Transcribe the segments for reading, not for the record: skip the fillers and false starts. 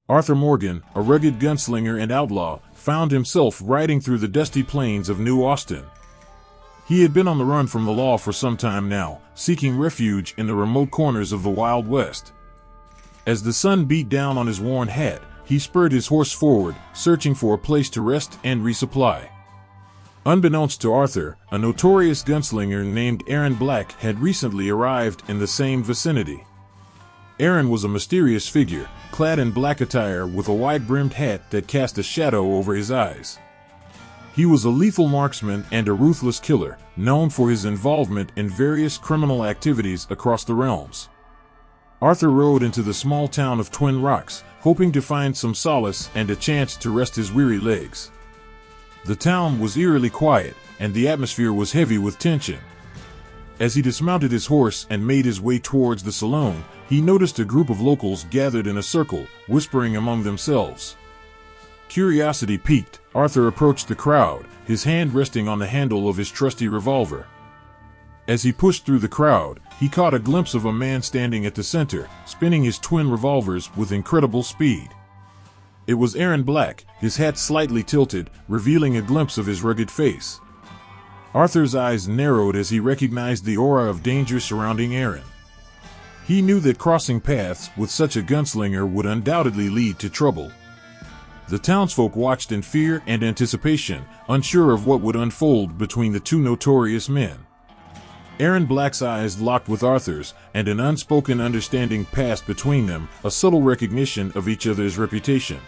Arthur Morgan, a rugged gunslinger and outlaw, found himself riding through the dusty plains of New Austin. He had been on the run from the law for some time now, seeking refuge in the remote corners of the Wild West. As the sun beat down on his worn hat, he spurred his horse forward, searching for a place to rest and resupply. Unbeknownst to Arthur, a notorious gunslinger named Erron Black had recently arrived in the same vicinity. Erron was a mysterious figure, clad in black attire with a wide-brimmed hat that cast a shadow over his eyes. He was a lethal marksman and a ruthless killer, known for his involvement in various criminal activities across the realms. Arthur rode into the small town of Twin Rocks, hoping to find some solace and a chance to rest his weary legs. The town was eerily quiet, and the atmosphere was heavy with tension. As he dismounted his horse and made his way towards the saloon, he noticed a group of locals gathered in a circle, whispering among themselves. Curiosity piqued, Arthur approached the crowd, his hand resting on the handle of his trusty revolver. As he pushed through the crowd, he caught a glimpse of a man standing at the center, spinning his twin revolvers with incredible speed. It was Erron Black, his hat slightly tilted, revealing a glimpse of his rugged face. Arthur's eyes narrowed as he recognized the aura of danger surrounding Erron. He knew that crossing paths with such a gunslinger would undoubtedly lead to trouble. The townsfolk watched in fear and anticipation, unsure of what would unfold between the two notorious men. Erron Black's eyes locked with Arthur's, and an unspoken understanding passed between them, a subtle recognition of each other's reputation.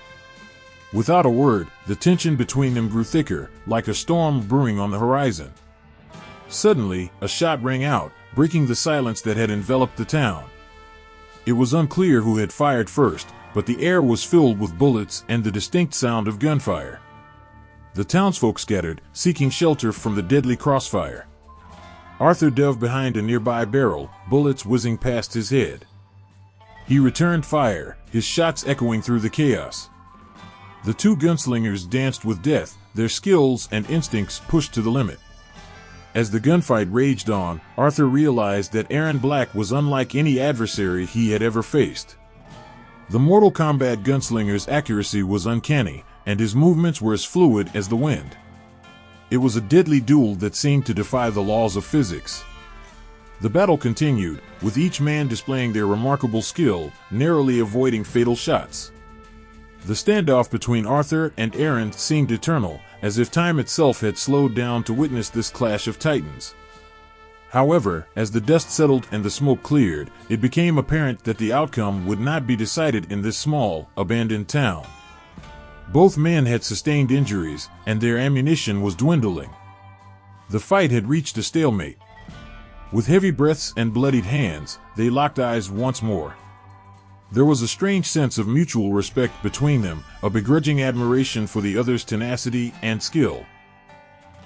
Without a word, the tension between them grew thicker, like a storm brewing on the horizon. Suddenly, a shot rang out, breaking the silence that had enveloped the town. It was unclear who had fired first, but the air was filled with bullets and the distinct sound of gunfire. The townsfolk scattered, seeking shelter from the deadly crossfire. Arthur dove behind a nearby barrel, bullets whizzing past his head. He returned fire, his shots echoing through the chaos. The two gunslingers danced with death, their skills and instincts pushed to the limit. As the gunfight raged on, Arthur realized that Erron Black was unlike any adversary he had ever faced. The Mortal Kombat gunslinger's accuracy was uncanny, and his movements were as fluid as the wind. It was a deadly duel that seemed to defy the laws of physics. The battle continued, with each man displaying their remarkable skill, narrowly avoiding fatal shots. The standoff between Arthur and Erron seemed eternal, as if time itself had slowed down to witness this clash of titans. However, as the dust settled and the smoke cleared, it became apparent that the outcome would not be decided in this small, abandoned town. Both men had sustained injuries, and their ammunition was dwindling. The fight had reached a stalemate. With heavy breaths and bloodied hands, they locked eyes once more. There was a strange sense of mutual respect between them, a begrudging admiration for the other's tenacity and skill.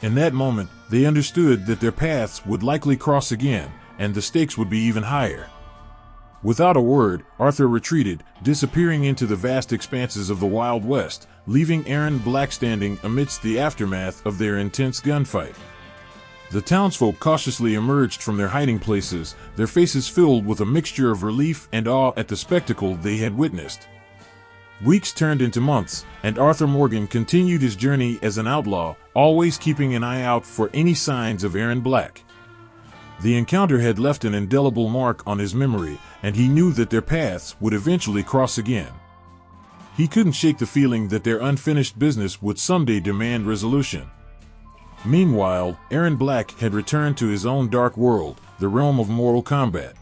In that moment, they understood that their paths would likely cross again, and the stakes would be even higher. Without a word, Arthur retreated, disappearing into the vast expanses of the Wild West, leaving Erron Black standing amidst the aftermath of their intense gunfight. The townsfolk cautiously emerged from their hiding places, their faces filled with a mixture of relief and awe at the spectacle they had witnessed. Weeks turned into months, and Arthur Morgan continued his journey as an outlaw, always keeping an eye out for any signs of Erron Black. The encounter had left an indelible mark on his memory, and he knew that their paths would eventually cross again. He couldn't shake the feeling that their unfinished business would someday demand resolution. Meanwhile, Erron Black had returned to his own dark world, the realm of Mortal Kombat.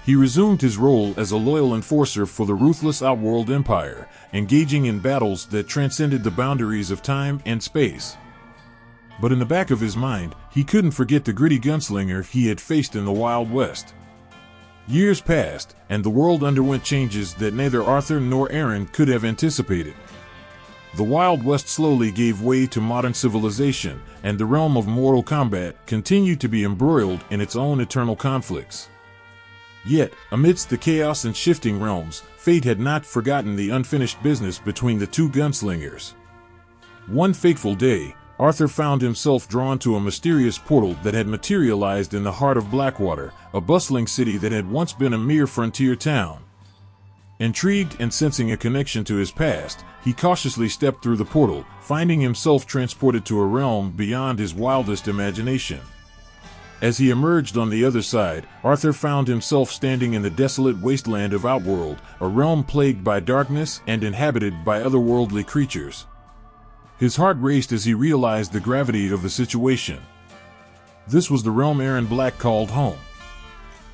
He resumed his role as a loyal enforcer for the ruthless Outworld Empire, engaging in battles that transcended the boundaries of time and space. But in the back of his mind, he couldn't forget the gritty gunslinger he had faced in the Wild West. Years passed, and the world underwent changes that neither Arthur nor Erron could have anticipated. The Wild West slowly gave way to modern civilization, and the realm of Mortal Kombat continued to be embroiled in its own eternal conflicts. Yet, amidst the chaos and shifting realms, fate had not forgotten the unfinished business between the two gunslingers. One fateful day, Arthur found himself drawn to a mysterious portal that had materialized in the heart of Blackwater, a bustling city that had once been a mere frontier town. Intrigued and sensing a connection to his past, he cautiously stepped through the portal, finding himself transported to a realm beyond his wildest imagination. As he emerged on the other side, Arthur found himself standing in the desolate wasteland of Outworld, a realm plagued by darkness and inhabited by otherworldly creatures. His heart raced as he realized the gravity of the situation. This was the realm Erron Black called home.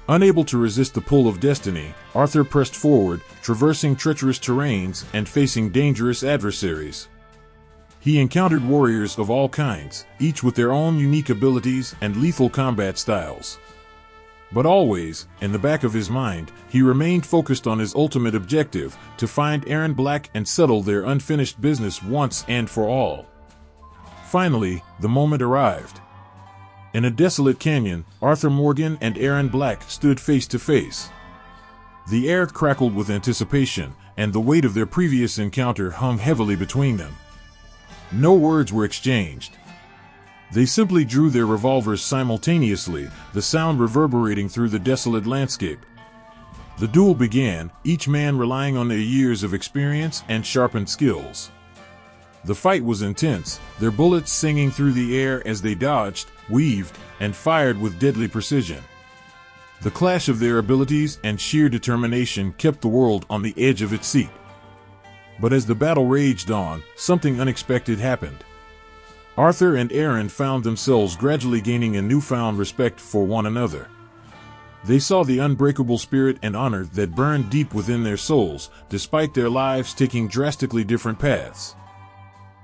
Unable to resist the pull of destiny, Arthur pressed forward, traversing treacherous terrains and facing dangerous adversaries. He encountered warriors of all kinds, each with their own unique abilities and lethal combat styles. But always, in the back of his mind, he remained focused on his ultimate objective, to find Erron Black and settle their unfinished business once and for all. Finally, the moment arrived. In a desolate canyon, Arthur Morgan and Erron Black stood face to face. The air crackled with anticipation, and the weight of their previous encounter hung heavily between them. No words were exchanged. They simply drew their revolvers simultaneously, the sound reverberating through the desolate landscape. The duel began, each man relying on their years of experience and sharpened skills. The fight was intense, their bullets singing through the air as they dodged, weaved, and fired with deadly precision. The clash of their abilities and sheer determination kept the world on the edge of its seat. But as the battle raged on, something unexpected happened. Arthur and Erron found themselves gradually gaining a newfound respect for one another. They saw the unbreakable spirit and honor that burned deep within their souls, despite their lives taking drastically different paths.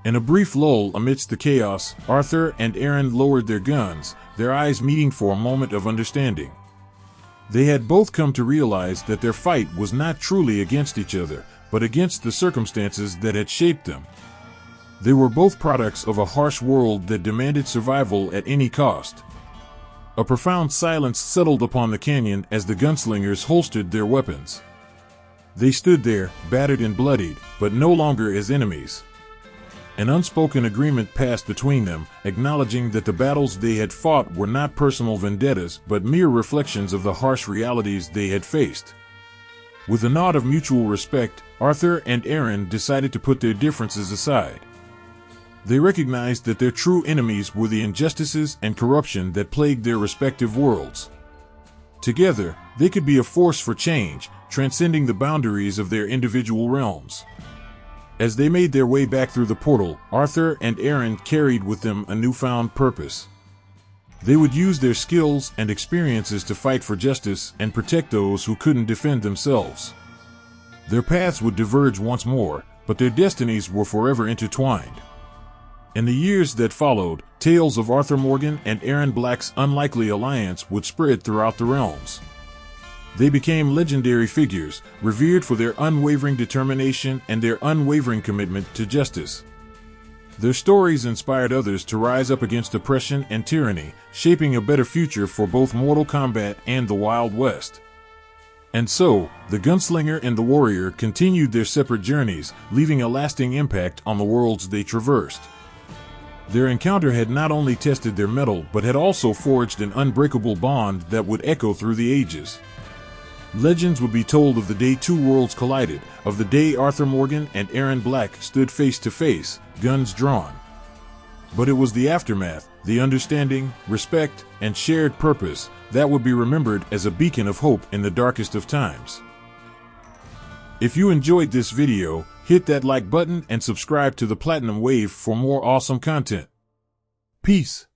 In a brief lull amidst the chaos, Arthur and Erron lowered their guns, their eyes meeting for a moment of understanding. They had both come to realize that their fight was not truly against each other, but against the circumstances that had shaped them. They were both products of a harsh world that demanded survival at any cost. A profound silence settled upon the canyon as the gunslingers holstered their weapons. They stood there, battered and bloodied, but no longer as enemies. An unspoken agreement passed between them, acknowledging that the battles they had fought were not personal vendettas but mere reflections of the harsh realities they had faced. With a nod of mutual respect, Arthur and Erron decided to put their differences aside. They recognized that their true enemies were the injustices and corruption that plagued their respective worlds. Together, they could be a force for change, transcending the boundaries of their individual realms. As they made their way back through the portal, Arthur and Erron carried with them a newfound purpose. They would use their skills and experiences to fight for justice and protect those who couldn't defend themselves. Their paths would diverge once more, but their destinies were forever intertwined. In the years that followed, tales of Arthur Morgan and Erron Black's unlikely alliance would spread throughout the realms. They became legendary figures, revered for their unwavering determination and their unwavering commitment to justice. Their stories inspired others to rise up against oppression and tyranny, shaping a better future for both Mortal Kombat and the Wild West. And so, the gunslinger and the warrior continued their separate journeys, leaving a lasting impact on the worlds they traversed. Their encounter had not only tested their mettle but had also forged an unbreakable bond that would echo through the ages. Legends would be told of the day two worlds collided, of the day Arthur Morgan and Erron Black stood face to face, guns drawn. But it was the aftermath, the understanding, respect, and shared purpose that would be remembered as a beacon of hope in the darkest of times. If you enjoyed this video, hit that like button and subscribe to the Platinum Wave for more awesome content. Peace.